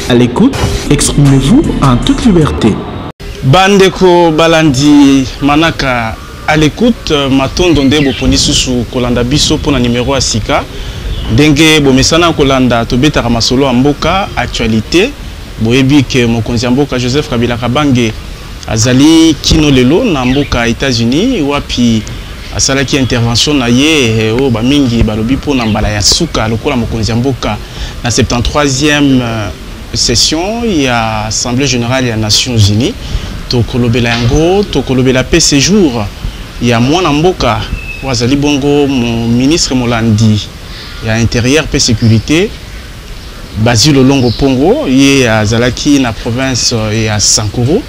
À l'écoute, exprimez-vous en toute liberté. Bandeko Balandi Manaka à l'écoute, Matondo Ndebo Ponisusu Kolanda Biso pour le numéro à Sika. Dengue Bomesana Kolanda Tobeta Ramasolo Amboka, actualité. Boebi ke Mokonzi Amboka Joseph Kabila Kabange Azali Kino Lelo Namboka États-Unis wapi asalaki intervention na ye o bamingi balobi po na mbala ya suka lokola Mokonzi Amboka na 73e session ya Assemblée générale des Nations Unies to kolobela yango to kolobela pe séjour ya mwana mboka wazali bongo mon ministre Molandi ya intérieur pe sécurité Basile Longo Pongo ye azalaki na province ya Sankuru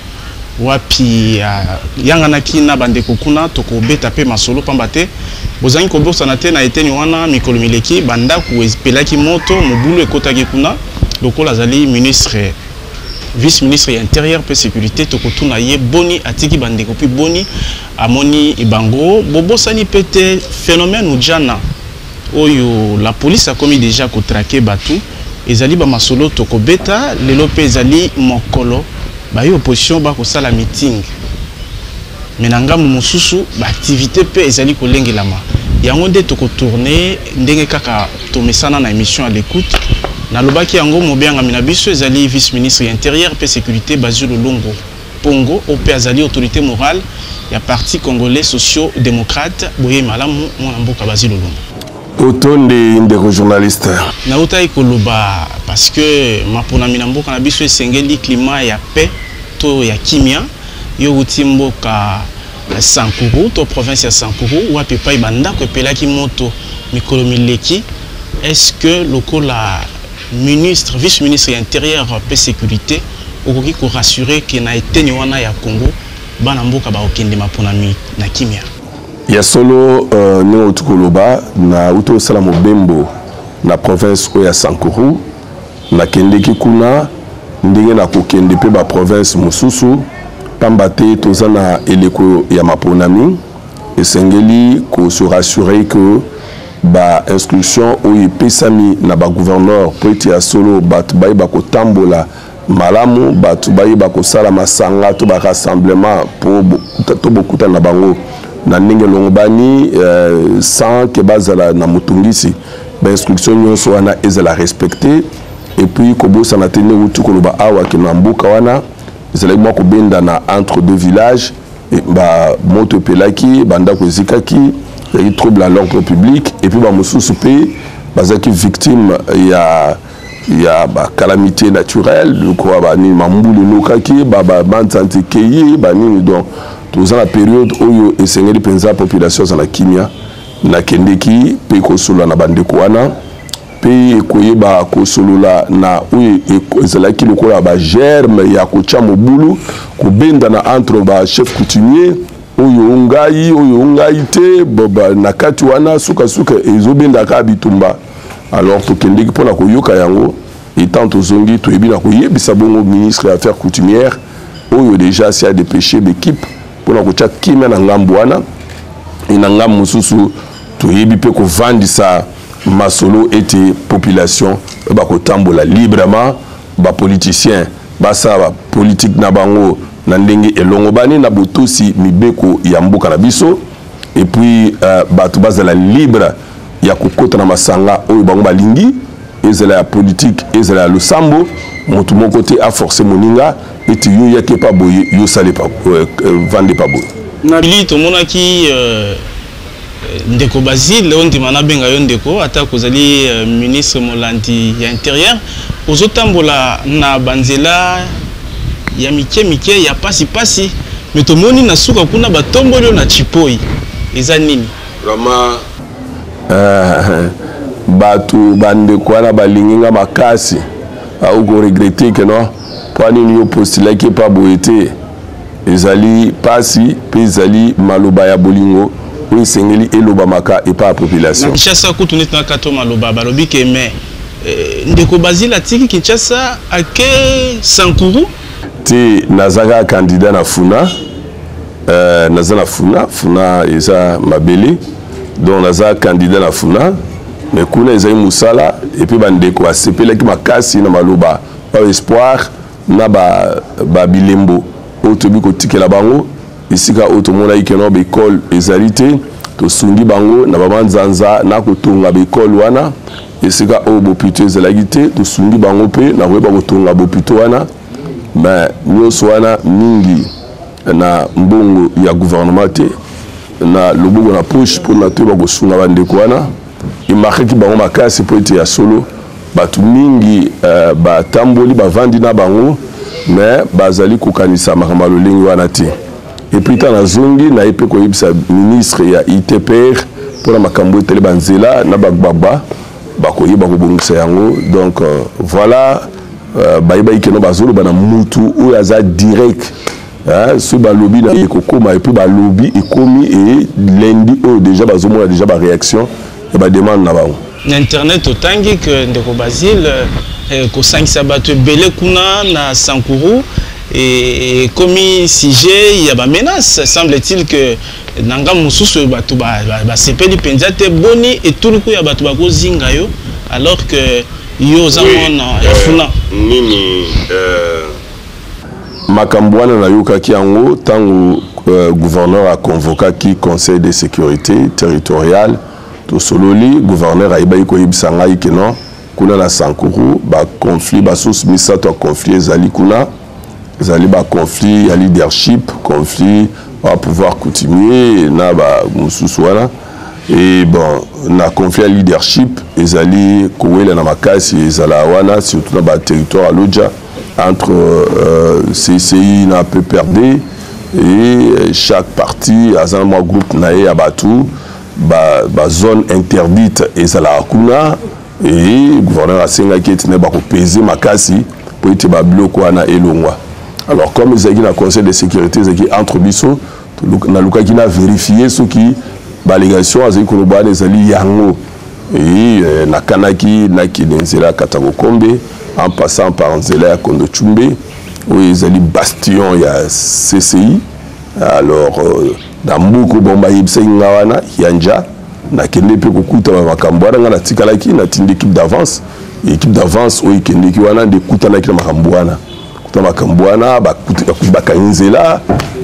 wapi yanganaki na bandeko kuna toko beta pe masolo pambate bozangi ko bosana te na eteni wana mikolo mileki banda ku espelaki moto mobulu ekotaki kuna lokola azali ministre vice-ministre ya intérieur pe sécurité toko tuna ye boni atiki bandeko pi boni amoni ibango bobosani pete phénomène ujana oyo la police a commis déjà ko traquer batu ezali ba masolo toko beta lelo pe ezali mokolo ba yo opposition ba ko sala meeting menanga mususu ba activité pe ezali ko lengelama yango nde toko tourner ndenge kaka to mesana na émission à l'écoute na lobaki yango mobenga minabiso ezali vice-ministre intérieur pe sécurité Basile Longo Pongo op azali autorité morale ya parti congolais socio-démocrate boye malamu mwana mboka Basile Longo autant de journalistes. Na utai koloba parce que mapona minamboka na biso esengeli climat ya paix to ya kimia yo utimboka Sankuru to province ya Sankuru wa pepa ibanda ko pelaki moto mikolo mileki. Est-ce que lokola ministre vice-ministre intérieur paix sécurité okoki ko rassurer que na eteni wana ya Congo bana mboka ba okende mapona mi na kimia? Ya solo nyo tukoloba na uto sala mobembo na province ya Sankuru na kendeki kuna ndenge na kokende pe ba province mususu pambate tozana eleko ya maponami esengeli ko se rassurer que ba instruction o pesami na ba gouverneur poeti ya solo bat bayi ba kotambola malamu bat bayi ba kosala masanga to ba rassemblement pour to bokuta na bango na ndenge longobani sans que bazala na mutungisi ba instruction nyonso wana ezala respecter et puis kobosa na tene utu koloba awa ke na mboka wana ezala mo ko benda na entre deux villages et ba moto pelaki banda ko zikaki et trouble à l'ordre public et puis ba mususu pe bazaki victime ya ba calamité naturelle quoi ba ni mambulu nokaki ba bantanti keyi ba ni donc dans la période où esengeli penza population za la kimia na kendeki pe ko solo na bandeko wana pe koyeba ko solo na uyi ezalaki lokola ba germe ya ko cha mobulu ko benda na entre ba chef coutumier oyo ngai te baba na kati wana suka ezobenda ka bitumba alors to kendeki pona ko yoka yango et tant zongi to ebina ko yebisa bongo ministre des affaires coutumières oyo déjà s'y a dépêché l'équipe pour la kimia na ngambo wana ina ngambo mususu to yebi pe ko vandisa masolo ete population ba ko tambola librement ba politicien ba sa politique na bango na ndenge elongo bani na botosi mibeko ya mboka na biso et puis bato bazala libre ya kokota na masanga oyo bango balingi ezala ya politique ezala ya losambo moto mon côté a forcé moninga et tu yo yake pa boye yo sale pa vende pa boye na bili to monaki ndeko Basile on dimana benga yo ndeko ata kozali ministre Molandi ya intérieur ozotambola na banzela ya mike ya pasi mais to moni na suka kuna batombolo na chipoi eza nini vraiment batu bandeko wana balinginga makasi au ko regretter que non pwani yo postula ki pa boete ezali pasi pe ezali maloba ya bolingo o sengeli eloba maka e pa population Kinshasa kutu net na kato maloba balobi ke mais ndeko Basile atiki Kinshasa ake Sankuru te nazaka candidat na funa nazana funa eza mabele donc nazaka candidat na funa mais kuna ezali musala et puis bandeko asepelaki makasi na maloba espoir na ba bilembo otobi kotikela bango esika otomona ikeno ba école ezalité to sungi bango na ba nzanza na kotonga ba école wana esika o bopito ezalaki te to sungi bango pe na koyeba kotonga bopito wana mais nyonso wana mingi na mbongo ya gouvernement te na loboko na poche pour na toyeba kosunga bandeko wana imakaki bango makasi po ete ya solo batu mingi batamboli bavandi na bango mais bazali kokanisa makambo lolenge wana te et puis tana zongi na epe koyebisa ministre ya ITPR pour makambo etele banzela na bagbagba bakoyeba kobongisa yango donc voilà bayeba ikeno bazolo bana mutu oyo aza direct ce balobi na ekokoma et puis balobi ekomi et lundi oyo déjà bazomona déjà ba réaction et ba demande na bango na internet otangi que ndeko Basile ko sangisa bato ebele kuna na Sankuru et comme sujet il y a ba menace semble-t-il que nanga mususu bato ba sepeli penza te boni et tout le coup ya bato ba kozinga yo alors que yo zamona ya funa nini makambo wana na yokaki yango tango gouverneur a convoqué qui conseil de sécurité territoriale to sololi gouverneur aibai ko yibisa ngai ke non kuna na Sankuru ba conflit ba sous misato conflit ezali kuna ezali ba conflit ya leadership conflit à pouvoir coutumier na ba mususu wana et bon na conflit ya leadership ezali kowela na makasi ezala wana surtout na ba territoire aloja entre CCI na PPRD et chaque parti a un groupe naé abatu ba zone interdite ezala kuna et gouverneur asenga ki etine ba ko peser makasi po ete ba bloc wana elongwa. Alors comme ezaki na conseil de sécurité ezaki entre biso na luka ki na vérifier ce qui ba légation azaki ko bana ezali yango et na kanaki na kidenzela Katako Kombe en passant par Nzela ya Kondo Chumbe où ils allaient bastion ya CCI. Alors dans beaucoup bomba yibsa ngawana yanja na kende pe kokuta makambo wana na tikalaki na tindi équipe d'avance où ikende ki wana de kuta na kila makambo wana kuta makambo wana ba kanzela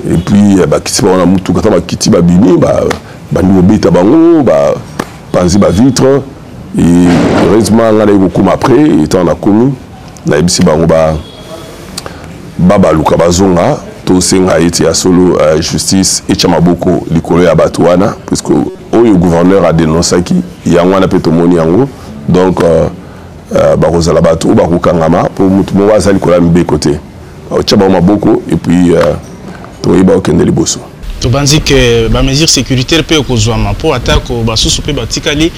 et puis ba kiti ba wana mutu kata ba kiti ba bini ba bandi beta bango ba panzi ba vitre et heureusement là il beaucoup après étant na commis na ibisi bango ba luka bazonga to senga eti ya solo justice et chamaboko likolo ya batwana parce que le gouverneur a dénoncé qui yangwana petomoni yango donc ba kozala batu ba kokangama pour mutu mo wazali kola mbe côté chaba maboko et puis to iba okende liboso. To banzi que ba mesure sécuritaire pe kozwama pour attaque ba susu pe batikali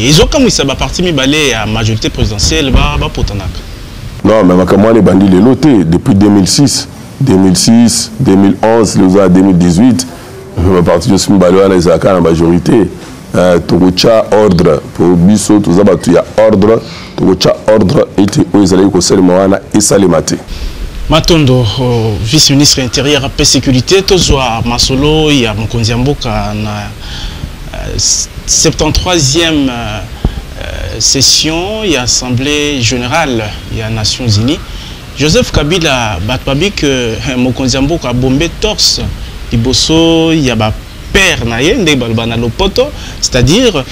ezokamwisa ba parti mibale ya majorité présidentielle ba potanaka. Non mais makamwani bandi le loté depuis 2006, 2011, 2018 le parti de mibale wana ezaka na majorité tokocha ordre pour biso tozabatu ya ordre tokocha ordre ete oyezali ko selema wana esalemate. Matondo, vice-ministre intérieur et sécurité, tozwa masolo ya mokonzi mboka na 73e session ya assemblée générale ya Nations Unies. Joseph Kabila batbabi que mokonzi mboka bombé torse liboso ya ba père na yende balbana lopoto, c'est-à-dire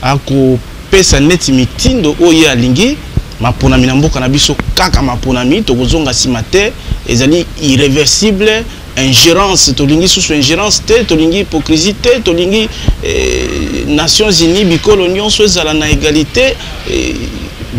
ako pesa net mitindo oye alingi maponami na mboka na biso kaka maponami tokozonga simate ezali irréversible ingérence tolingi sous ingérence te tolingi hypocrisie te tolingi Nations Unies bikolo nyonso ezala na égalité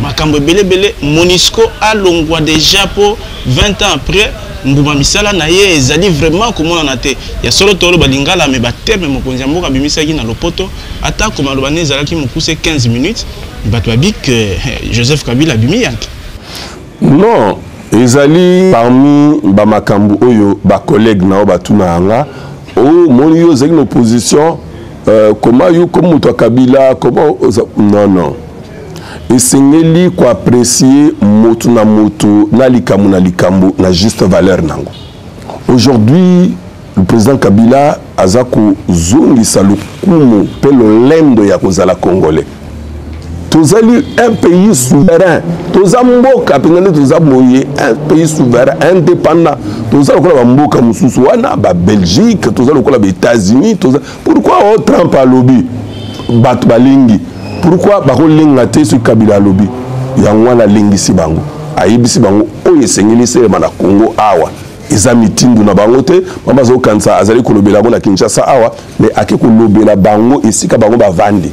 makambo belebele Monisco a longwa déjà pour 20 ans après mbuma misala na ye ezali vraiment komona na te ya solo tolo balingala me bateme mokonzi mboka bimisaki na lopoto ata koma lobane ezalaki mokuse 15 minutes bato babi que Joseph Kabila bimi yanki. Non, ezali parmi ba makambu oyo ba collègue na batuna anga o moni yo zaki opposition comment yo comme muto Kabila comment non esengeli ko apprécier motu na motu na likambo na juste valeur nango. Aujourd'hui le président Kabila azako zongisa lokumu pe lolendo ya kozala congolais. tozali un pays souverain tozamboka pengene tozamoye un pays souverain indépendant tozali kola bamboka mususu wana ba Belgique tozali kola ba États-Unis pourquoi on Trump a lobby bat balingi pourquoi ba kolenga te sur Kabila lobby yango na lingisi bango ayibisi bango oyo esengeli selema na Congo awa eza mitindu na bango te mama zo kansa azali kolobela bona Kinshasa awa mais ake kolobela bango esika bango bavandi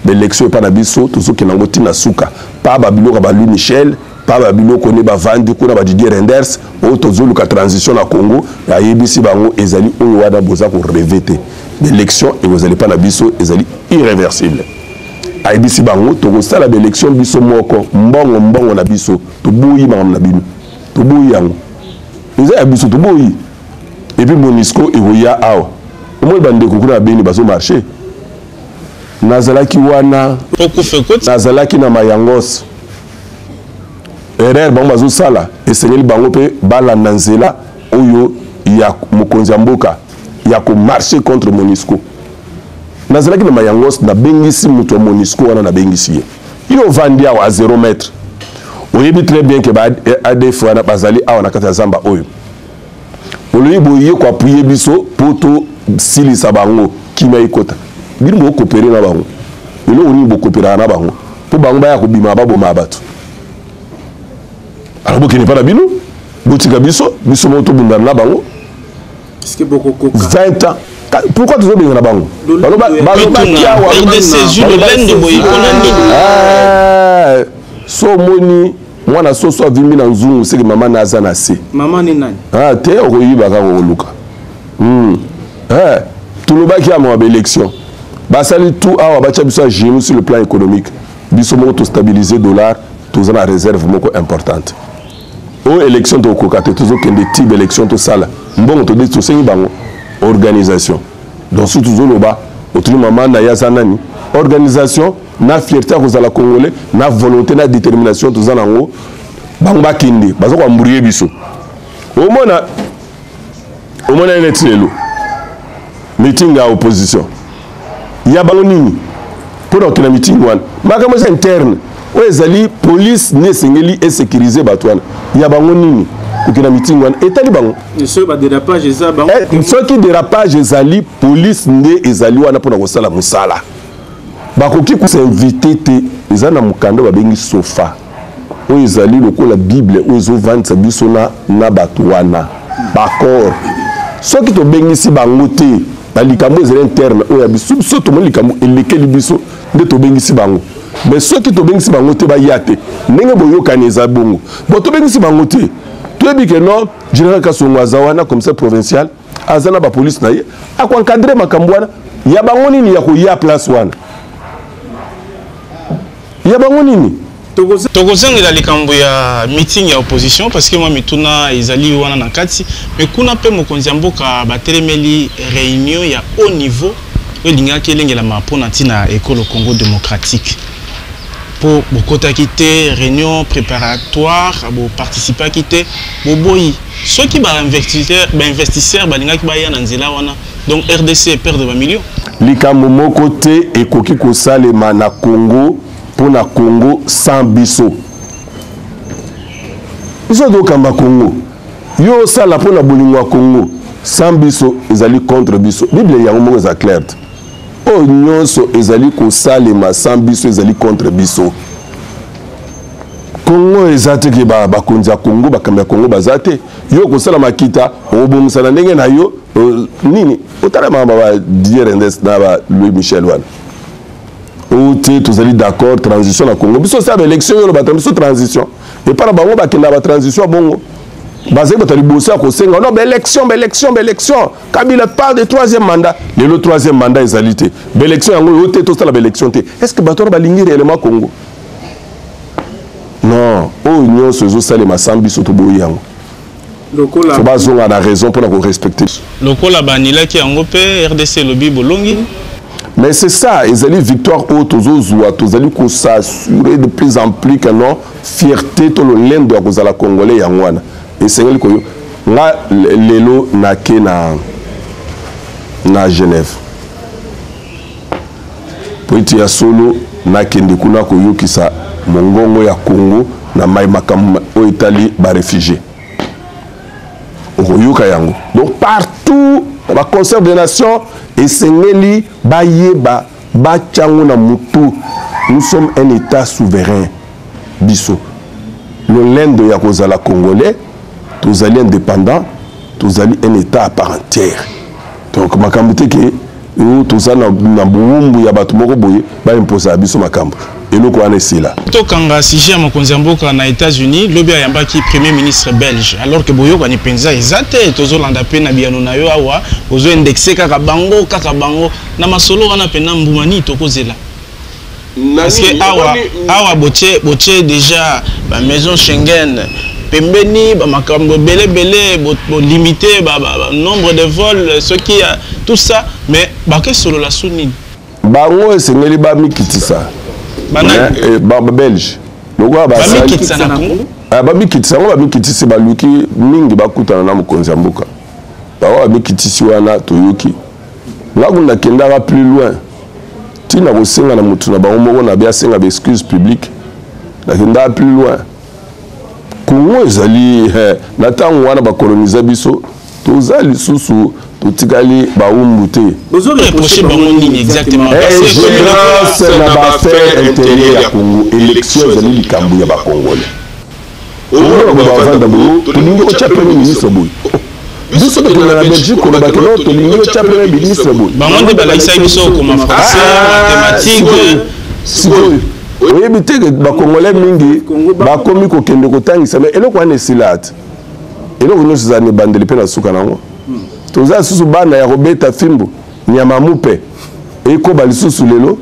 l'élection pas na biso tozoki nango tina suka pa babiloko ba Louis Michel pa babiloko ne bavandi kuna ba Didier Renders o tozoluka transition na Congo ayibisi bango ezali oyo wana boza ko revete l'élection et vous allez pas na biso ezali irréversible ayibisi bango tokosala l'élection biso moko mbongo na biso tobuyi bango na bino tobuyi yango eza ya biso tobuyi et puis Monisco evoya awa omo bandeko kuna beni bazo marcher nazalaki wana nazalaki na mayangos erreur bango bazosala esengeli bango mpe balanda nzela oyo ya mokonzi ya mboka ya komarche contre Monisco nazalaki na mayangos nabengisi moto ya Monisco wana nabengisi ye ino ovandi awa a 0 mètre oyebi très bien ke ba ADF wana bazali awa na kati ya zamba oyo oloyi boye koapuye biso po tosilisa bango kimia ekota bino bo coopérer na bango elo oni bo coopérer na bango po bango ba ya ko bima ba bo mabatu alors bo kini pa na bino botika biso moto bunda na bango est-ce que beaucoup 20 ans pourquoi tu veux na bango so moni mwana soso avimi na nzungu seki mama naza na se mama ni nani te okoyiba ka koluka tulobaki ya mwa élection basali tout awa bacha biso génie sur le plan économique biso moko to stabiliser dollar toza na réserve moko importante o élection to kokate tozo kende type élection to sala mbongo to dit to sengi bango organisation donc surtout zoloba otuli mama na yaza nani organisation na fierté ko zala congolais na volonté na détermination toza nango bango bakindi bazo ko mburiye biso omona netlelo meeting à opposition ya bango nini pour que la meeting wana makambo interne o ezali police ne sengeli et sécuriser batwana ya bango nini pour que la meeting wana etali bango ce ba dérapage za bango ce qui dérapage ezali police ne ezali wana pour ko sala musala bakoki ko s'inviter te ezana mukanda babengi sofa o ezali lokola bible o ezo vendre biso na batwana bakor ce qui to bengisi bango te balikambo ezali interne oya biso biso to molikambo elekeli biso nde to bengisi bango mais ceux qui to bengisi bango te ba yate ndenge boyokani eza bongo bo to bengisi bango te to ebi ke non général Kasongo azawana comme ça provincial azana ba police na ye ako encadrer makambo wana ya bango nini ya ko ya place wana ya bango nini tokozangela likambo ya meeting ya opposition parce que moi mituna ezali wana na kati mais kuna pe mokonzi ya mboka batelemeli réunion ya haut niveau elingaki elengela mapona ntina ekolo Congo démocratique pour bokotaki te réunion préparatoire bo participer ki te boboyi soki ba investisseur balingaki ba ya na nzela wana donc RDC perdre ba millions likambo moko te ekoki kosalema na Congo pour na Congo sans biso biso do kamba Congo yo sala pour na bolingo ya Congo sans biso ezali contre biso bible yango moko za clair o nyonso ezali kosalema sans biso ezali contre biso Congo ezate ke bakonzi ya Congo bakambi ya Congo bazate yo kosala makita obomusana ndenge na yo nini otala mama ba Didier Renders na ba Louis Michel wana ote tozali d'accord transition na Congo biso sa élection yo ba transition et par bango ba kenda ba transition bongo bazali batali bosse ko senga non élection Kabila part de 3e mandat le 3e mandat ezalité élection yango ote to sala élection te est-ce que bato balingi réellement Congo non o nyonso zo sala masambi soto boyango lokola bazonga na raison pour la respecter lokola banilaki yango pe RDC lobby bolongi. Mais c'est ça, ils allaient victoire haute aux autres, ils allaient s'assurer de plus en plus que non fierté tout le lien de la Congolais yangwana. Et c'est elle que là lelo na ke na Genève. Pour être solo na kende kuna koyokisa mongongo ya Congo na mai makambo o Italie ba réfugiés okoyoka yango. Donc partout ba concert des nations et sengeli ba yeba ba tchango na mutu. Nous sommes un état souverain biso. Le l'Inde ya kozala congolais, tous alliés indépendants, tous alliés un état à part entière. Donc makambo te ke tous na bumbu ya bato moko boye ba imposer biso makambo. Et nous quoi est là. Tokanga sujet à Mokonzi Mboka na États-Unis, lobi ayamba ki premier ministre belge alors que boyo ko ni penza ezate tozolanda pe na biano na yo awa ozo indexer kaka bango na masolo wana pe na mbumani tokozela. Parce que awa boche déjà ba maison Schengen pembeni ba makambo belé limité ba nombre de vols ce qui a tout ça mais ba ke solo la sunini bango esengeli ba mikitisa ba belge lokwa ba mikitisa na Congo ba mikitisa ba mikitisi ba luki mingi bakutana na Mokonzi Mboka ba mikitisi wana toyoki ngakunda kendaka plus loin tina kosenga na mutu na bango moko na bia senga ba excuse publique na kenda plus loin Congo ezali na tango wana ba coloniser biso tozali susu totikali ba umbuté bozo reprocher bango nini exactement parce que na ba affaire intérieure ya Congo élection ezali likambo ya ba congolais on va vendre bo tolingi ko cha premier ministre boy biso pe na Belgique ko ba keno tolingi ko cha premier ministre boy bango nde balaisa biso comme français mathématique sikoyo oyebi te ba congolais mingi ba komi ko kende ko tangisa mais eloko wana esilat eloko nyonso za ne bandeli pe na suka nango toza susu bana ya robeta fimbo nyama mupe eko ba lisusu lelo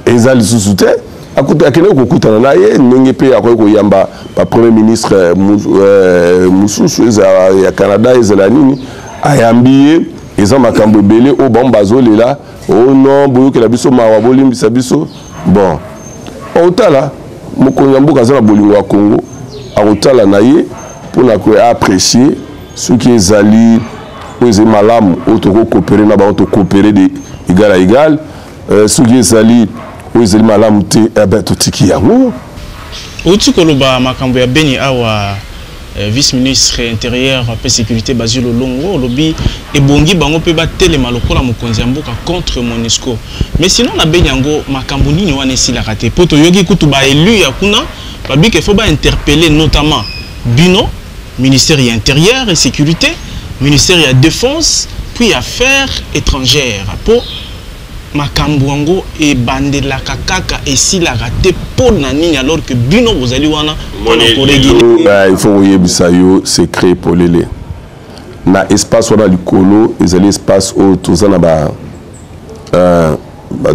eza lisusu te akuta akene kokutana na ye ndenge pe ya ko yamba ba premier ministre mususu ya Canada ezala nini ayambiye eza makambo ebele o bombazo lela o non boyokela biso mawa bolimbisa biso bon otala Mokonzi Mboka za bolingo ya Congo akotala na ye pour ko apprécier ce qui ezali oze malamu otoko coopérer na ba to coopérer de égal à égal ce qui ezali oze malamu te to tiki yango outi koloba makambo ya beni awa vice-ministre intérieur et sécurité Basil Olongo lobi et bongi bango pe ba telema lokola Mokonzi Mboka contre MONUSCO mais sinon na benyango makambo nini wana si la raté poto yogi kutu ba élu ya kuna ba bi que faut ba interpeller notamment Bino ministère intérieur et sécurité ministère de défense puis affaires étrangères pour makambo wango et bandela kakaka et si la raté pour nani alors que Bino vous allez wana il faut yebisa yo secret pour lele na espace wana likolo ezali espace au tozana ba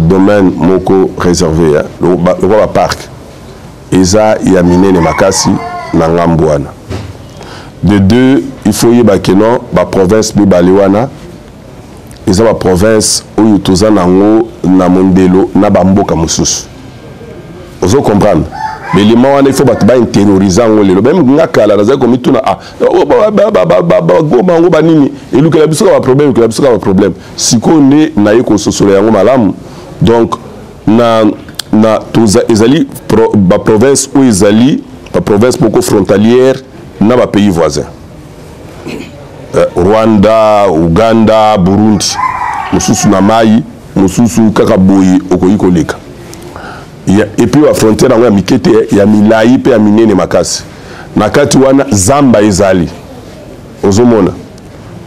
domaine moko réservé le parc eza ya minene makasi na ngambo wana de deux il faut yeba keno ba province mibale wana eza ba province oyo tozana ngo na mondelo na bamboka mosusu ozo comprendre mais les gens il faut ba intérioriser ngolelo même ngakala na za ko mituna goma ngo banini elukela biso ka problème que biso ka problème siko ne na yeko sosolo yango malamu donc na toza ezali ba province ou ezali ba province beaucoup frontalière na ba pays voisins Rwanda, Uganda, Burundi mususu na mai mususu kaka boyi okoyiko leka et puis la frontière ya mikete ya milai pe ya minene makasi nakati wana zamba ezali ozomona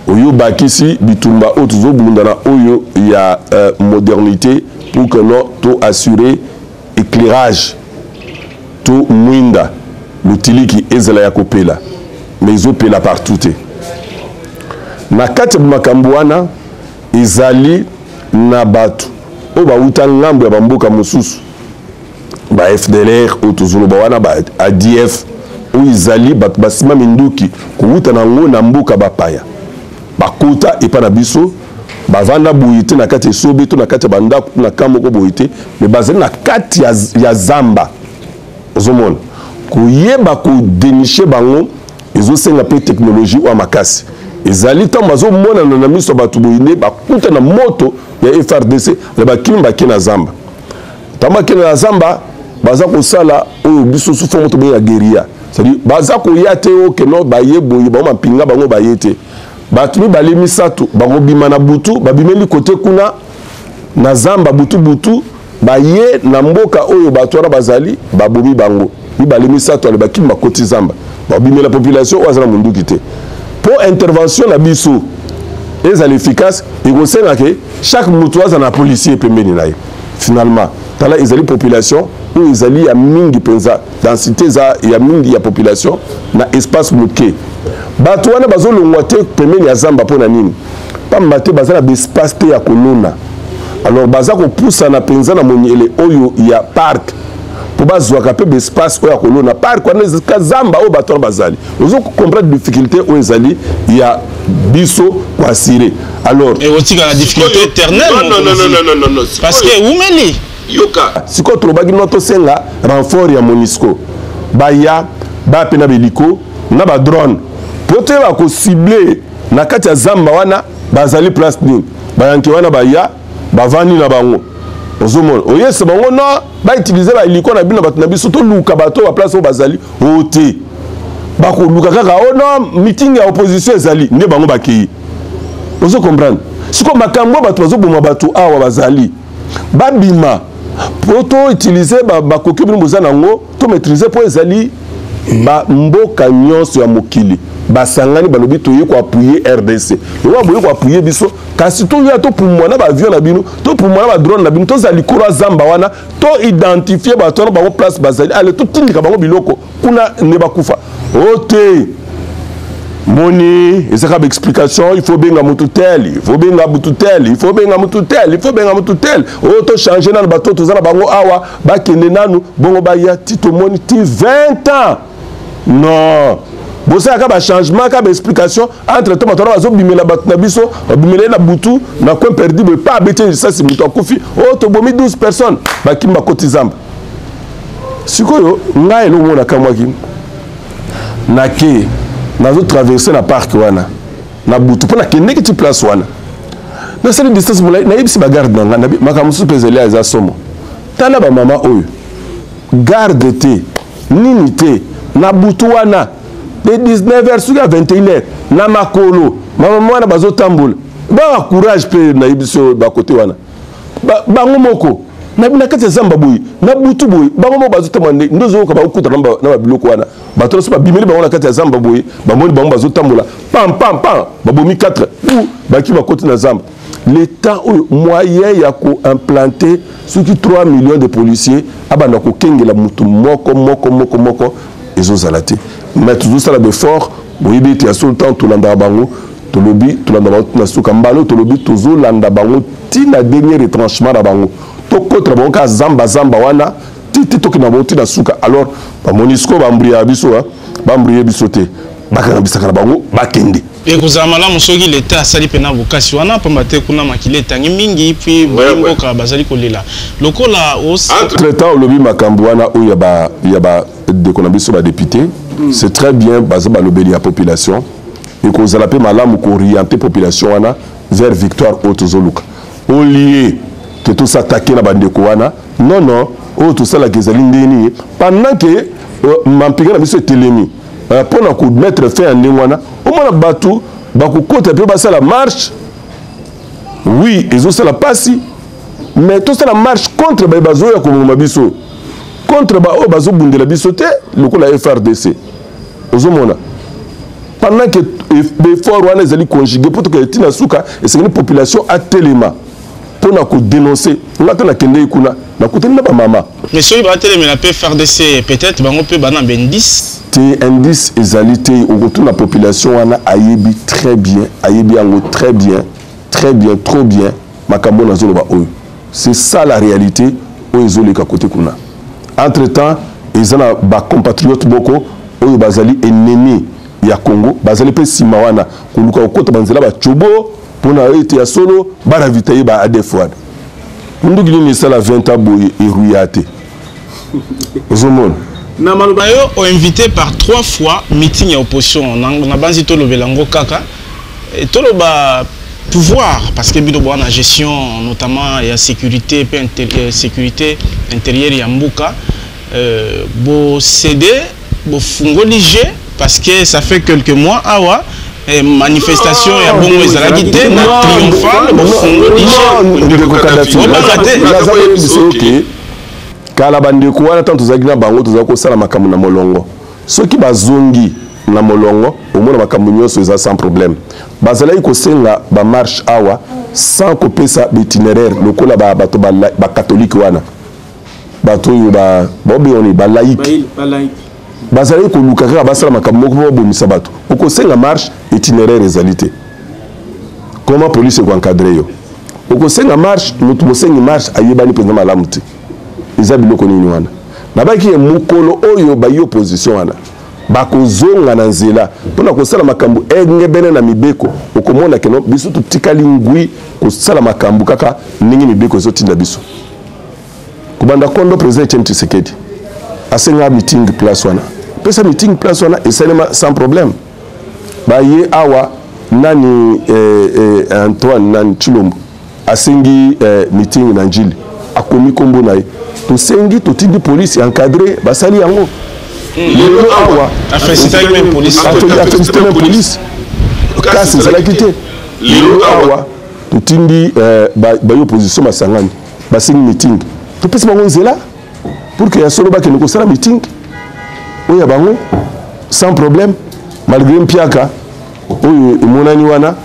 oyo bakisi bitumba otuzo bundana oyo ya modernité pour que nous to assurer éclairage to mwinda lutiliki ezala ya kopela mais opela partout te nakati makambo wana ezali na batu o ba uta ngambo ya bamboka mususu ba FDLR otuzulu ba wana ba ADF o izali bat basima minduki kuuta na ngo na mboka bapaya bakota epa na biso bavanda boyite na kati sobi to na kati banda na kamoko boyite me bazali na kati ya zamba ozomona kuyeba ko dénicher bango ezosenga pe technologie ou makasi ezali tant bazo mona na miso batu boyine bakuta na moto ya FRDC le bakimba kina zamba tamaki na zamba baza ko sala oyo biso su forme to be ya guérilla c'est-à-dire baza ko yate o ke no ba yeboyi ba ma pinga bango ba yete batu mi bali misato bango bima na butu babimeli côté kuna na zamba butu ba ye na mboka oyo batu ara bazali babomi bango mi bali misato ale bakimi makoti zamba babimela population o azala mundu kité pour intervention na biso ezali efficace ekosenga ke chaque mutu aza na policier pembeni na ye finalement tala ezali population ou ezali ya mingi penza densité za ya mingi ya population na espace muke bato wana bazolongwa te pembeni ya zamba mpona nini pamba te baza na espace te ya kolona alors baza kopusa na penza na monyele oyo ya parc po bazwaka mpe espace oyo ya kolona parc wana ezaka zamba oyo bato wana bazali ozo comprendre difficulté oyo ezali ya biso koasire alors otika na difficulté éternelle non parce que umeli yoka sikoyo tolobaki no tosenga renfort ya MONUSCO baya bape na beliko na badrone po te bakocible na kati ya zamba wana bazali place nini bayanke wana baya bavandi na bango ozomona oyese bango no bautilize baheliko na bino bato na biso toluka bato baplace oyo bazali oyo te bakoluka kaka o no meeting ya opposition ezali nde bango bakei ozo comprendre sikoyo makambo bato bazoboma bato awa bazali babima po to utilize bakoki bino boza nango to maîtriser po ezali mboka nyonso ya mokili basangani balobi toye ko appuyer RDC loba boye ko appuyer biso kasi to ya to pumwa na ba avion na bino to pumwa na ba drone na bino to zali kora zamba wana to identifier ba to na ba place bazali ale to tindika bango biloko kuna ne bakufa ote moni ezaka ba explication il faut benga mutu tel il faut benga mutu tel il faut benga mutu tel il faut benga mutu tel o to changer na bato to zana bango awa ba kende nanu bongo ba ya tito moni ti 20 ans non bosa ka ba changement ka ba explication entre temps matoro bazo bimela bato na biso bimela na butu na coin perdu be pas bete ça c'est mutu akufi o to bomi 12 personnes ba kimba koti zamba sikoyo ngai lo mona kamwaki na ke nazo traverser na parc wana na butu pona kende ki place wana na sali distance mulai na yebisi ba garde nanga na makamusu pezeli aza somo tala ba mama oyo garde te nini te na butu wana de 19h suka 21h na makolo mama wana bazo tambola ba courage pe na yebisi ba côté wana bango moko na bina kati zamba boyi na butu boyi bango mo bazo tamande ndozo ka ba okuta na biloko wana bato so ba bimeli bango na kati zamba boyi bamoni bango bazo tambola pam babomi 4 ou baki ba côté na zamba l'état moyen ya ko implanter ce qui 3 millions de policiers abanda ko kengela mutu moko ezozalate mais toujours ça la de fort boyibi ti asultan tulanda bango tolobi tulanda bango na suka mbalo tolobi toujours landa bango ti na dernier retranchement na bango to contre bango ka zamba wana ti to kina bango ti na suka alors ba MONUSCO ba mbria biso ba mbrie biso te bakana bisaka na bango bakende et kuzamala musogi l'état asali pena bokasi wana pamba te kuna makile tangi mingi puis mboka bazali kolela lokola entre temps lobi makambo wana o ya ba de konabiso ba député c'est très bien bazaba lobeli ya population et kozala pe malamu ko orienter population wana vers victoire autozoluka au lieu que tout s'attaquer na bandeko wana non o tout ça la kezali ndeni pendant que mampinga na biso telemi pour nous mettre fin à Ningwana, au moins bateau, bakukota pe basa la marche. Oui, ils ont ça la passe, mais tout ça la marche contre bazo ya comme mabiso, contre bazo bundela bisote, le coup la FRDC. Aux hommes pendant que l'effort wana ezali conjugué pour que tina suka et c'est une population à téléma pour nous dénoncer. On a tena kende kuna na kutena ba mama. Mais si ba téléma la FRDC peut-être bango pe bana ben 10 indice ezalité au retour de la population wana ayebi très bien ayebi yango très bien trop bien makambo na zolo ba oyo c'est ça la réalité oyo ezoleka côté kuna entre temps ezana ba compatriotes boko oyo bazali ennemi ya Congo bazali pe sima wana koluka okota banzela ba chobo pona ete ya solo ba ravitailler ba adefwad mundu gini sala 20 ans boye eruyate ozomona na maloba yo o invité par 3 fois meeting ya opposition na banzi to lobelango kaka et to loba pouvoir parce que bido la gestion notamment et la sécurité sécurité intérieure ya mbuka bo céder bo fungolige parce que ça fait quelques mois awa manifestation ya bongo ezalaki te na triomphal bo fungolige kala bandeko wana tant tozaki na bango tozaki kosala makambo na molongo soki bazongi na molongo omona makambo nyonso eza sans problème bazalaki kosenga bamarche awa sans kopesa baitinéraire lokola bato bakatholike wana bato oyo babeyoni balaïque bazalaki koluka kaka basala makambo moko babomisa bato okosenga marche itinéraire ezali te comment police ekoencadre yo okosenga marche moto mosengi marche ayebani mpenza malamu te eza biloko nini wana nabaki mokolo oyo bayi opposition wana bakozonga na nzela mpona kosala makambo engebene na mibeko okomona keno biso totikali ngwi kosala makambo kaka ndenge mibeko ezotinda biso kubanda kondo président Etienne Tshisekedi asenga meeting place wana pesa meeting place wana esalema sans problème baye awa nani Antoine nani Chilombo asengi meeting na njili akomi kombo na ye tosengi totindi police encadré basali yango lelo awa afesita même police kasi ezalaki te lelo awa totindi bayo opposition basangani basengi meeting topesi bango nzela pour que ya solo bakende kosala meeting oyo ya bango sans problème malgré mpiaka oyo emonani wana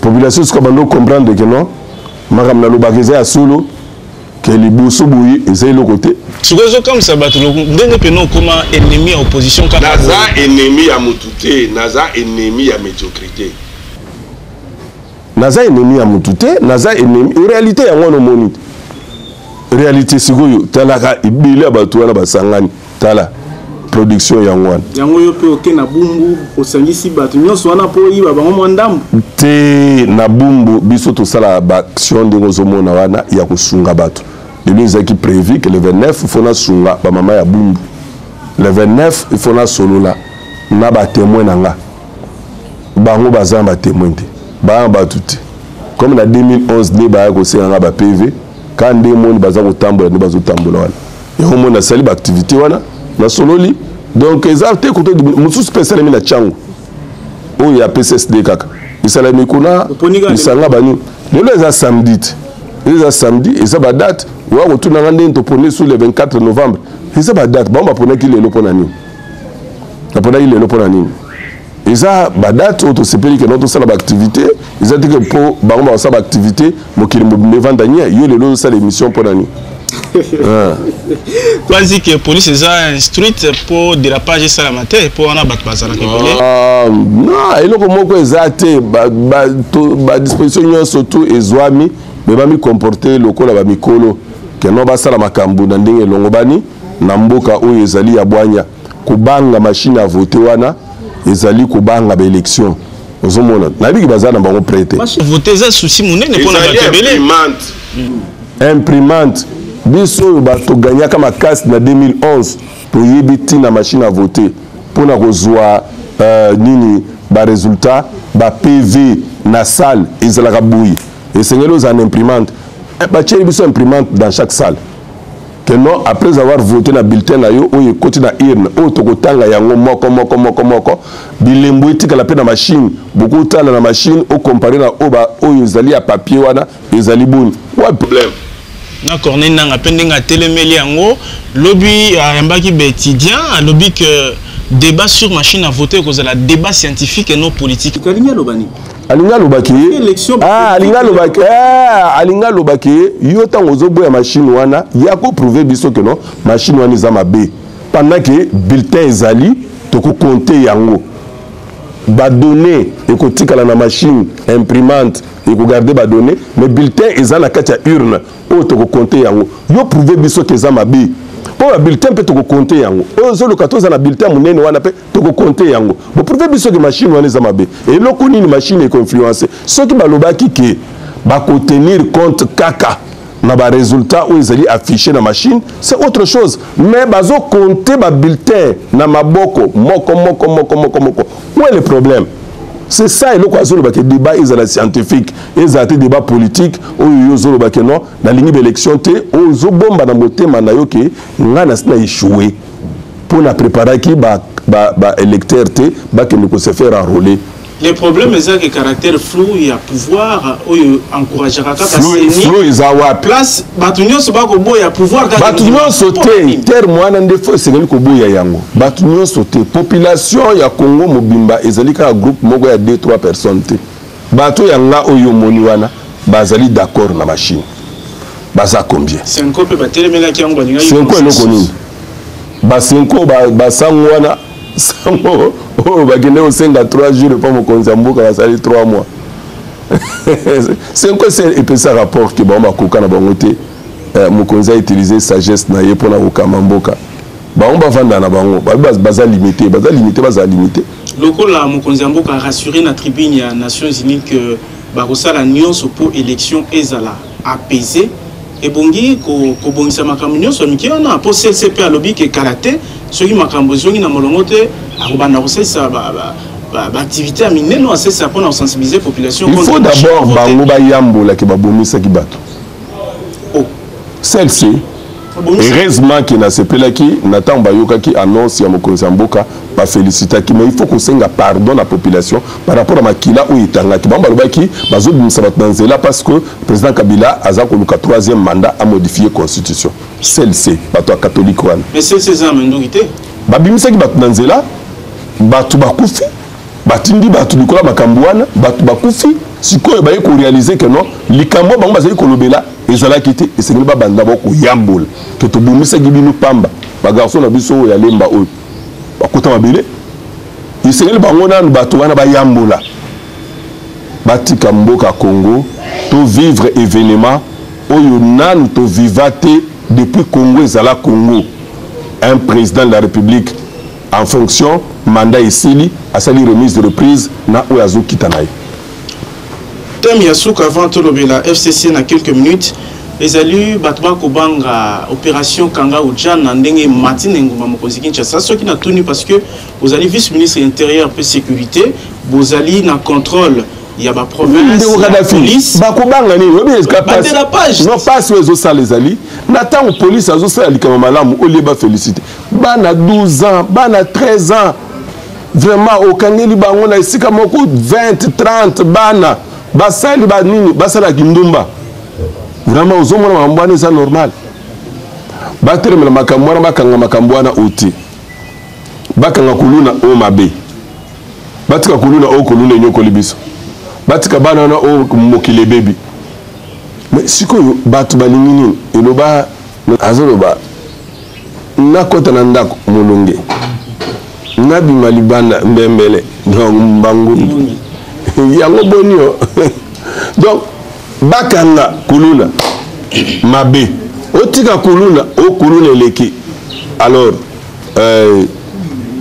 population soka bando comprendre que non makambo nalobaka eza ya solo que liboso boye eza eloko te sikoyo comme ça bato ndenge peno koma ennemi ya opposition kaka naza ennemi ya mutu te naza ennemi ya médiocrité naza ennemi ya mutu te naza ennemi réalité yango nomoni réalité sikoyo talaka ibile bato wana basangani tala production yango wana yango yo pe oke na bumbu osangisi bato nyonso wana po yiba bango mwa ndambo te na bumbu biso tosala baaction ndenge ozomona wana ya kosunga bato lelo ezalaki prévu que le 29 il faut na sunga bamama ya bumbu le 29 il faut na solola na batémoin na nga bango baza batémoin te baya bato te comme na 2011 nde baya kosenga nga baPV ka nde moni baza kotambola nde bazotambola wana yango moni nasali baactivité wana na sololi donc eza te koto mosusu mpe esalemi na tiango oyo ya PCSD kaka esalemi kuna lisanga bani lelo eza samedi te eza samedi eza badate oya kotunanga ndenge toponi sur le 24 novembre eza badate bango baponaki lelo mpona nini baponaki lelo mpona nini eza badate oyo tosepeli ke no tosala baactivité eza te ke mpo bango bakosala baactivité mokili mobimba evandania yo lelo ozosala émission mpona nini Quasi que la police est instruite pour dérapage salamaté pour en abattre bazala non et donc moko ezate ba disposition surtout ezwami mais ba mi comporter lokola ba mikolo que no ba sala makambu na ndenge longo bani na mboka oyo ezali ya bwanya kubanga machine à voter wana ezali kubanga ba élection ozomona na biki bazana bango prêter voter za souci monene pour na batebele imprimante biso bato gagné makasi na 2011 toyebi tina machine à voter pour na kozwa nini ba résultat ba PV na salle ezalaka boui et sengelo za imprimante ba tcheli biso imprimante dans chaque salle que non après avoir voté na bulletin na yo oyo koti na urne oyo tokotanga yango moko bilembo etikala pe na machine beaucoup tala na machine au comparer na oyo ezali ya papier wana ezali boni wa problème na corneille nanga pendinga telemeli yango lobby yambaki ba étudiant lobby que débat sur machine à voter cause la débat scientifique et non politique kalinga lobani alinga lobaki alinga lobaki yo tango zoboya machine wana ya ko prouver biso que non machine wana za mabe pendant que bulletin ezali to ko compter yango ba données et ko tikala na machine imprimante et ko garder ba données mais bulletin ezala kati ya urne o to ko compter yango yo prouver biso que za mabe pour le bulletin peut te compter yango ozo le 14 na bulletin munene wana pe to ko compter yango bo prouver biso que machine wana za mabe et loko nini machine est influencer ceux qui balobaki que ba ko tenir compte kaka na ba résultat ou ezali affiché na machine c'est autre chose mais bazo compter ba bulletin na maboko moko où est le problème c'est ça eloko azoloba ke débat ezala scientifique ezala te débat politique oyo ozoloba ke non na ligne d'élection te ozobomba na motema na yo ke nga na sina échoué pour na préparer ki ba électeur te ba ke ne se faire enrôler. Les problèmes c'est que caractère flou il y a pouvoir encourager kaka flou izawa place batunyo so ba ko boya pouvoir kaka batunyo sauter terme wana ndefo sengeli ko boya yango batunyo sauter population ya Congo mobimba ezalika groupe moko ya 2-3 personnes te bato yanga oyo moni wana bazali d'accord na machine baza combien 5 pe batelemela ki yango balinga 5 eloko nini ba 5 ba sango wana sango oh bagende osenga 3 jours pas mon konzambuka basali 3 mois c'est quoi c'est et ça rapport que ba makoka na bango te mokonza utiliser sagesse na ye pona kokamamboka ba on ba vanda na bango baza limité lokola mokonzambuka rassurer na tribune ya Nations Unies que ba kosala nyonso pour élection ezala apaisé et bongi ko bongisa makambo nyonso miki ona po CLCP alobi ke karaté soki makambo zongi na molongo te akobanda kosalisa activité amine no asesa pona sensibiliser population. Il faut d'abord bango ba yambola ke babomisa ki bato celle-ci heureusement qu'il na sepela ki natan bayoka ki annonce ya mokonzi mboka ba félicita ki mais il faut qu'on senga pardon la population par rapport à makila ou itanga ki bamba lobaki bazo bimisa batanzela parce que président Kabila aza ko luka 3e mandat a modifier constitution celle-ci bato catholique wana mais c'est ces hommes ndokité ba bimisa ki batanzela bato bakufi batindi bato likola makambo wana bato bakufi sikoyo baye ko réaliser que non likambo bango bazali ko lobela ezala kiti esengeli ba banda boko yambola to to bumisa gibinu pamba ba garçon na biso ya lemba oyo bakota mabele esengeli bango na bato wana ba yambola batika mboka Congo to vivre événement oyo nanu to vivate depuis Congo ezala Congo un président de la République en fonction mandat esili asali remise de reprise na oyazo kitanaye Thème Yasouk avant Tolobela FCC na quelques minutes les alus batba kobanga opération Kanga Ojana ndenge Martin Nguma mokonzi Kinshasa ce qui n'a tenu parce que vous allez vice-ministre intérieur et sécurité vous allez na contrôle il y a ba province police bakobanga ni la page non pas sur les autres les alliés n'attend police azo ça likama malamu au lieu ba féliciter bana 12 ans bana 13 ans vraiment au kangeli bango na isika moko 20 30 bana basali ba nini basala kindumba vraiment ozomona mambwana ça normal bateremela makambwana bakanga makambwana oti bakanga kuluna o mabe batika kuluna o kuluna nyoko libiso batika bana na o mokile baby mais sikoyo batu balingi nini eloba azoloba nakota na ndako molonge nabima libanda mbembele donc mbangu yango bonio donc bakanga kuluna mabe otika kuluna o kuluna eleki alors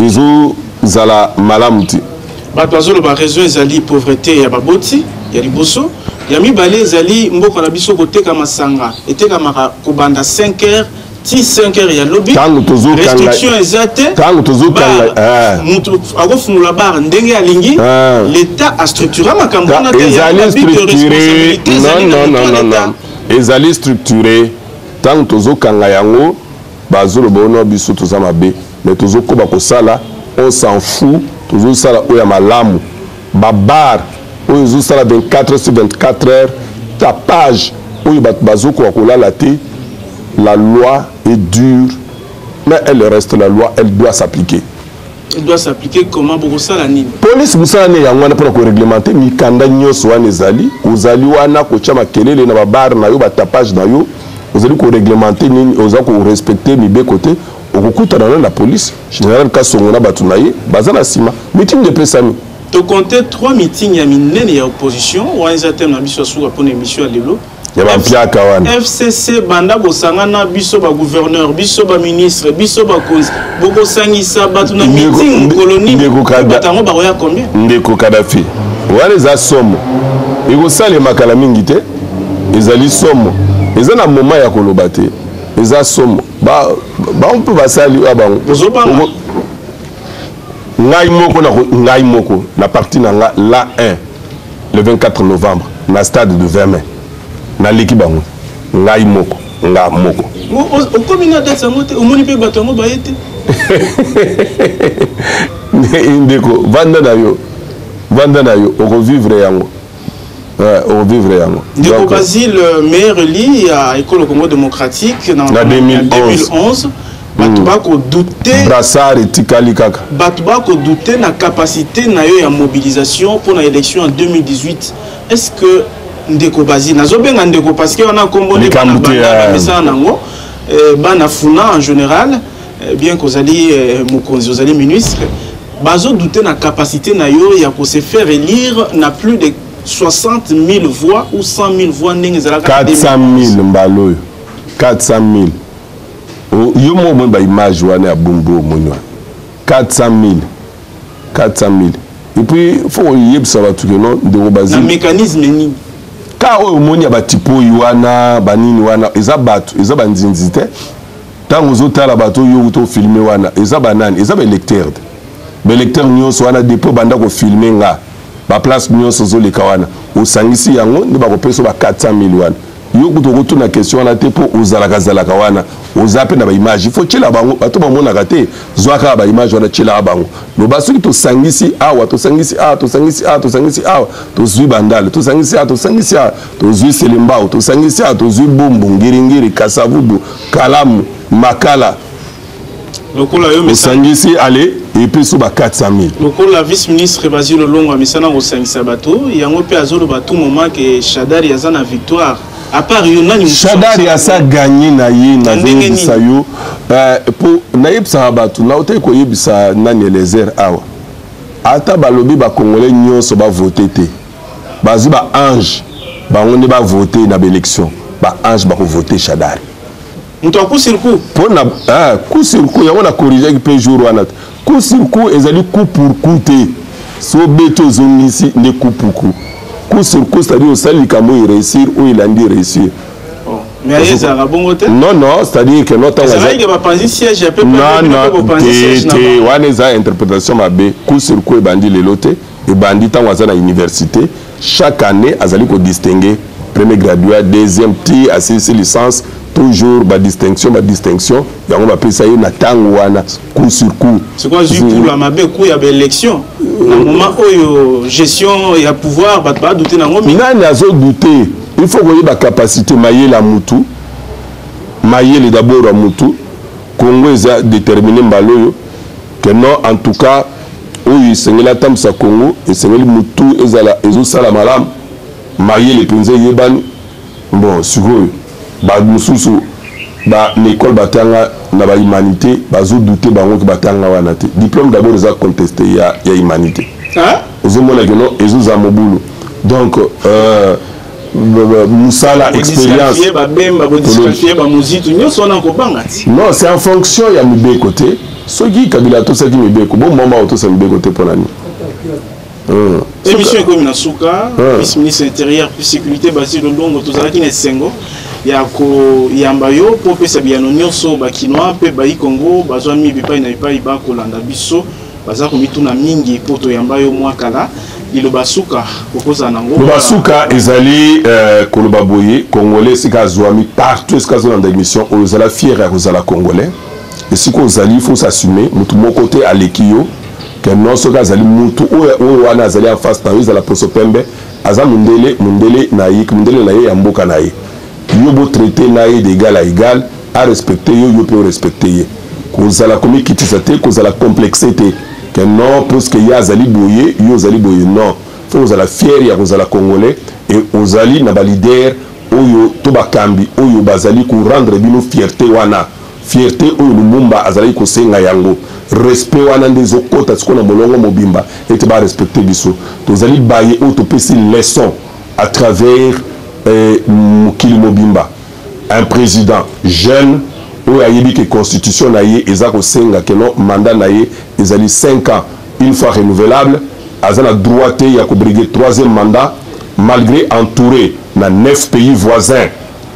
izo zala malamuti bato azoloba raison ezali pauvreté ya baboti ya liboso ya mibale ezali mboka na biso koteka masanga etekamaka kobanda 5h ti 5h ya lobby restriction ezate tango tozokanga mutu akofungula bar ndenge alingi l'état a structuré makambo na te ezali structuré non ezali structuré tango tozokanga yango bazoloba ono biso toza mabe mais tozokoba kosala on s'en fout tozosala oya malamu babar oyo ezosala 24 sur 24 heures tapage oyo bazokoka kolala te. La loi est dure, mais elle reste la loi, elle doit s'appliquer. Elle doit s'appliquer comment pour ça la nini? Police musana ne yangwana pour réglementer mikanda nyoso wana ezali, ozali wana ko chama kelele na babar na yo ba tapage na yo, ozali ko réglementer nini, ozali ko respecter mibe côté, okukuta na la police, général Kasongo na batunaye, bazana sima, meeting de pesami. To compter 3 meetings ya minene ya opposition, wa nzatem na biso suka pour émission à lelo. FCC banda bosangana biso ba gouverneur biso ba ministre biso ba cause boko sangisa batu na meeting colonie batango ba roya combien ndeko Kadhafi wale za somo iko sale makala mingi te ezali somo ezana moment ya koloba te eza somo ba on peut basali abango ngai moko na partie na nga la 1 le 24 novembre na stade de 20 mai na leki bango ngai moko nga moko au commune date sango te omoni pe bato yango baye te ndeko vanda na yo revivre yango Ndeko Basile meilleur lit à École Congo démocratique en 2011 Batubako douter brassard et tikali kaka Batubako douter na capacité na yo ya mobilisation pour la élection en 2018. Est-ce que Ndeko Basile nazobenga ndeko parce que on a combiné bana message nango bana funa en général bien que ozali mokonzi ozali ministre bazo douter na capacité na yo ya ko se faire élire na plus de 60 000 voix ou 100 000 voix 400 000 mbalo 400 000 yo mo ba image wana ya bumbu monwa 400 000 et puis faut yebisa batu que non de Basile na mécanisme ni ka o moni ba tipo wana banini wana eza batu eza banzinzi te tango zotala bato yo to filmer wana eza banani eza ba lecteur be lecteur nyonso wana depo banda ko filmer nga ba place nyonso zo leka wana osangisi yango ne ba ko peso ba 400 000 wana yo kuto na question wana te po ozalaka wana ozape na ba image il faut tshela bango bato ba mona kate zwaka ba image wana tshela bango no basoki to sangisi awa to sangisi awa to zui bandale to sangisi to zui selembao to sangisi to zui bombo ngiringiri kasavubu kalamu makala lokola yo mesangisi allez et puis sur 400 000 lokola vice-ministre Basile Longo misana ko sangisa bato yango pe azolo bato moment que Shadari yazana victoire à part yo nani Shadari asa gagné na ye na zebisa yo pour naibsa bato na ote ko yebisa nani Elezer awa ata balobi ba congolais nyonso ba voter te bazu ba ange bango ne ba voter na élection ba ange ba ko voter Shadari muto coup sur coup pour na coup sur coup yango na corriger pe jour wana coup sur coup ezali coup pour coup te so beto zongisi ne coup pour coup coup sur coup c'est-à-dire au sali kamo il réussir ou il a dit réussir mais ayeza rabongo te non c'est-à-dire que notre ça va que va penser siège peu pas te wana za interprétation mabe coup sur coup bandi lelote et bandi tant waza na université chaque année azali ko distinguer premier graduat deuxième ti assisté licence toujours ba distinction yango ba pesa yo na tango wana coup sur coup c'est quoi juste pour la mabe coup ya élection na moment oyo gestion ya pouvoir ba douter na ngomi ngani azo douter il faut que ba capacité mayela mutu mayele d'abord à mutu Congo est déterminé mbaloyo que non en tout cas oyo sengela tamsa Congo et sengeli mutu ezala ezo sala malam mayele penze yebani bon sikoyo ba mususu ba l'école batanga na ba humanité bazo douter bango ke batanga wana te diplôme d'abord za contesté ya humanité ozo mona que non ezo za mobulu donc musala expérience non c'est en fonction ya mibe côté soki kabila to saki mibe ko bon mama auto sa mibe côté ponani émission comme na suka vice-ministre intérieur puis sécurité Basile Longo to zaki na sengo ya ko yamba yo po pesa biano nyonso bakinois pe bayi Congo bazwa mi bipai na bipai ba kolanda biso baza ko mituna mingi poto yamba yo mwakala liloba suka kokoza nango loba suka ezali koloba boye congolais sika zwami partout sika zo na émission ozala fier ya kozala congolais et siko ozali faut s'assumer mutu moko te alekio que non soka azali mutu oyo wana azali en face na ezala poso pembe aza mundele na ye ya mboka na ye yo bo traiter na ye d'égal à égal à respecter yo peut respecter ye kozala komi kitisa te kozala complexité que non parce que ya azali boye yo azali boye non faut ozala fier ya kozala congolais et ozali na ba leader oyo to bakambi oyo bazali ko rendre bino fierté wana fierté oyo Lumumba azali ko senga yango respect wana ndezo kota tsiko na molongo mobimba et te ba respecter biso tozali baye o to pesi leçon à travers mokili mobimba un président jeune où a dit que constitution naie ezako senga que non mandat naie ezali 5 ans une fois renouvelable azana droité ya ko briguer 3e mandat malgré entouré na 9 pays voisins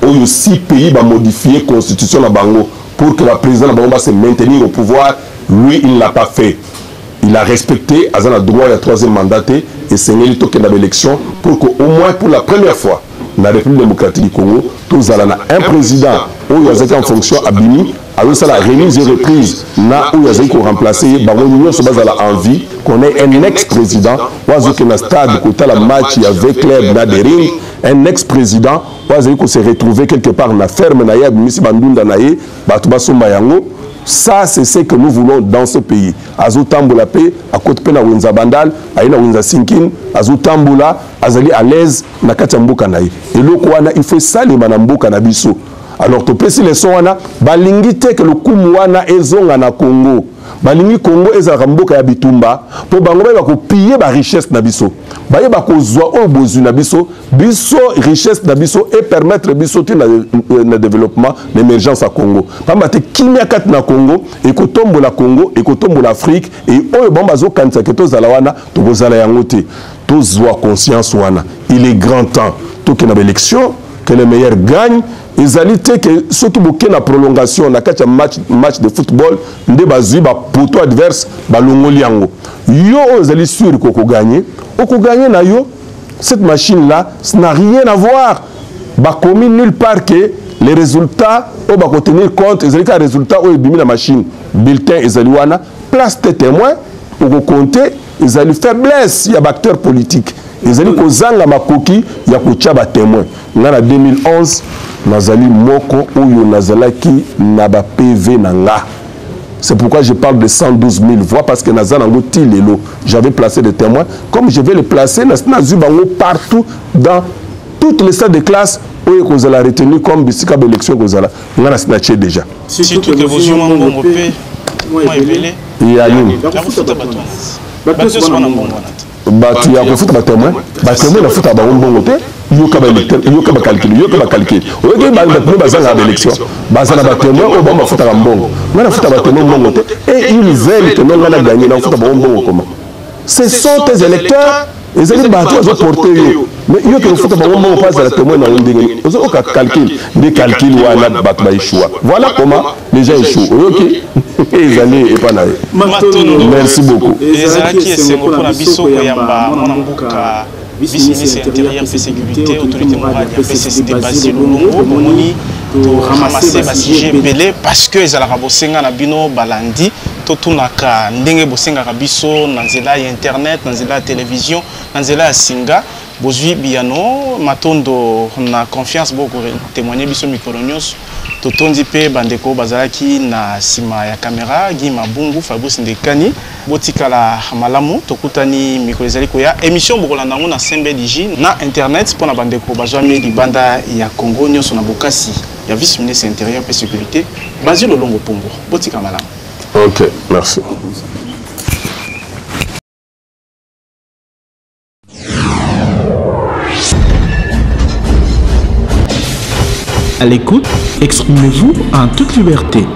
où 6 pays va modifier constitution na bango pour que le président na bango va se maintenir au pouvoir lui il l'a pas fait il a respecté Azana droit à la troisième mandat et c'est une élection pour qu'au moins pour la première fois dans la République démocratique du Congo, tous allons un président où il y a en fonction à Bini, alors ça la remise et reprise, là où il y a qu'on remplacer, l'Union se base à la envie qu'on ait un ex-président, où il y a un stade côté la match avec club dans des rings, un ex-président, où il y a qu'on s'est retrouvé quelque part dans la ferme naïe, Misi Bandunda naïe, Batubaso Mayango. Ça, c'est ce que nous voulons dans ce pays. Azo Tamboula P, à côté de Winza Bandal, à Winza Sinkin, Azo Tamboula, Azali à l'aise, Nakatambo Kanaï. Et le Kouana, il faut ça, les Manambo Kanabiso. Alors, tu peux si les sons, balingite que le Koumouana est zone na Congo. Balingi Congo est un rambo kaya bitumba. Pour bangoba bako piller ba richesse na biso. Baye bako zwa o bozu na biso, biso richesse na biso et permettre biso na développement, l'émergence à Congo. Pamba te kimia kat na Congo, ekotombo la Congo, ekotombo l'Afrique et oyo bamba zo kanisa ke to zala wana, to bozala yango te. To zwa conscience wana. Il est grand temps. To ke na élection, que les meilleurs gagnent. Ils allaient que surtout beaucoup na prolongation na kacha match de football ndé bazui ba poto adverse ba longoliango yo ils allaient sûr qu'on gagner na yo cette machine là ça n'a rien à voir ba commis nulle part que les résultats au ba tenir compte ils allaient que résultat au bimi la machine bulletin ils allaient wana place de témoin pour compter ils allaient faiblesse il y a acteurs politiques ils allaient kozanga makoki ya kocha ba témoin na 2011 Nazali Moko ou Nazalaki Naba PV Nanga. C'est pourquoi je parle de 112 000 voix parce que Nazalango Tilelo, j'avais placé des témoins. Comme je vais les placer, Nazubango partout dans toutes les salles de classe où ils ont retenu comme Bissika d'élection qu'ils ont snatché déjà. Si tout est vos membres, il y a une. Batu ya kufuta batemwe batemwe na futa ba mbongo te yoka ba électeur yoka ba calcul oyoke ba batemwe bazanga ba élection bazana batemwe o ba mafuta ba mbongo na futa batemwe mbongo te et ils veulent que non na gagner na futa ba mbongo comment ce sont tes électeurs ils allaient battre aux porter yo mais yo que futa ba mbongo pas la témoin na ndenge ozo ka calcul des calculs wana batu ba échoua voilà comment les gens échouent oyoke ils allaient et pas naé merci beaucoup ezalaki esengo mpona biso koyamba mwana mboka vice-ministre intérieur mpe sécurité autorité morale ya PCCD Basile Lolongo bomoni toramase basujet ebele parce que ezalaka bosenga na bino balandi totunaka ndenge bosengaka biso na nzela ya internet na nzela ya télévision na nzela ya singa bozwi biyano matondo na confiance boko témoigner biso mikolo nyonso totondi pe bandeko bazalaki na sima ya caméra Guy Mabungu Fabrice Ndekani botikala malamu tokutani mikolo ezali koya émission bokolanda ngo na Sembe Digi na internet pour na bandeko bazwami libanda ya Congo nyonso na bokasi ya vice-ministre intérieur et sécurité Basile Lolongo Pombo botika malamu. OK, merci. À l'écoute, exprimez-vous en toute liberté.